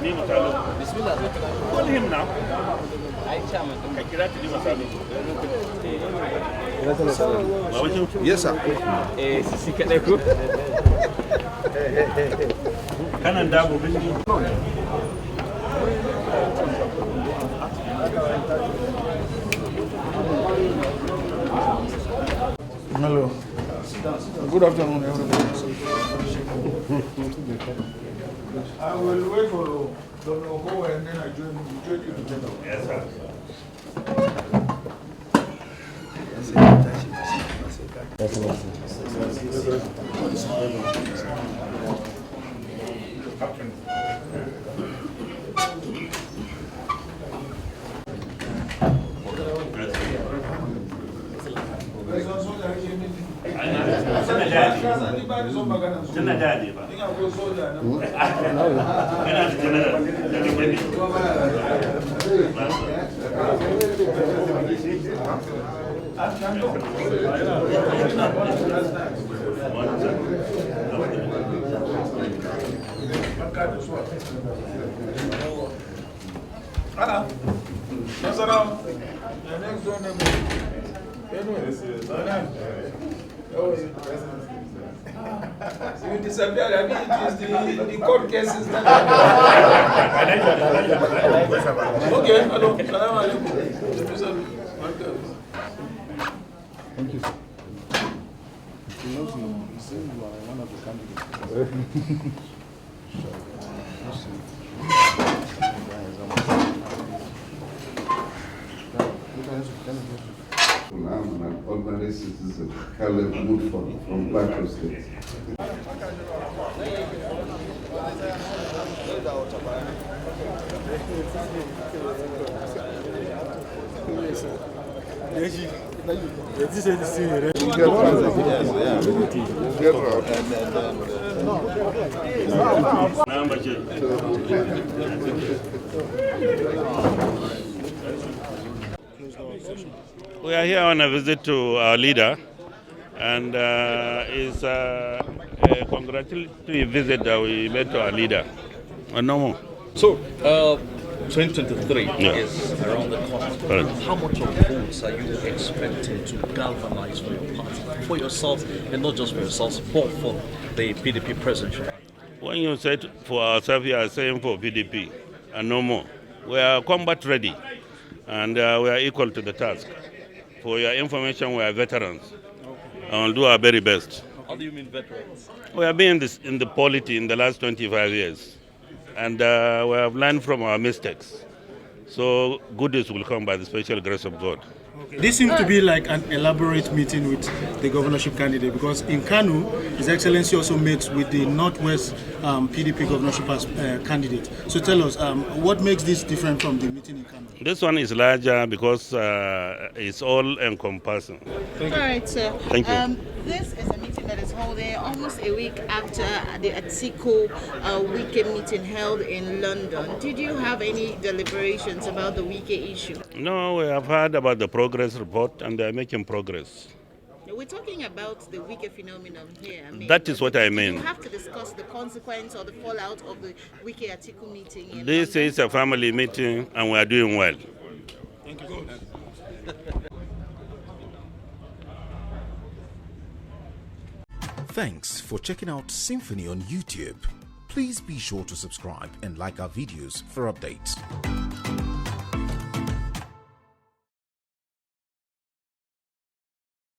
Bismillah. Call him now. Yes, sir. Kanan dabo bindi. Hello. Good afternoon, everybody. I will wait for Dr. Ogo and then I join you together. Yes, sir. NASARAWA, the next door name you disappeared. I mean, it is the court cases that okay, hello. Salam alaikum. Thank you. He knows you. He said you are one of the candidates. I'm an ordinary citizen, Caleb Woodford from Plateau State. We are here on a visit to our leader, and it's a congratulatory visit that we made to our leader. No more. So, 2023 is around the corner. Right. How much of votes are you expecting to galvanize for your party, for yourself, and not just for yourselves, but for the PDP presidency? When you said for ourselves, you are saying for PDP, and no more. We are combat ready, and we are equal to the task. For your information, we are veterans, and we'll do our very best. How do you mean veterans? We have been in the polity in the last 25 years, and we have learned from our mistakes. So goodness will come by the special grace of God. Okay. This seems to be like an elaborate meeting with the governorship candidate, because in KANO, His Excellency also met with the Northwest PDP governorship candidate. So tell us, what makes this different from the meeting in KANO? This one is larger because it's all encompassing. All right, sir. Thank you. This is a meeting that is holding almost a week after the Atiku Wike meeting held in London. Did you have any deliberations about the Wike issue? No, we have heard about the progress report, and they are making progress. We're talking about the Wike phenomenon here. That is what I mean. You have to discuss the consequence or the fallout of the Wike Atiku meeting. In This London. is a family meeting, and we are doing well. Thank you. Thanks for checking out Symphony on YouTube. Please be sure to subscribe and like our videos for updates.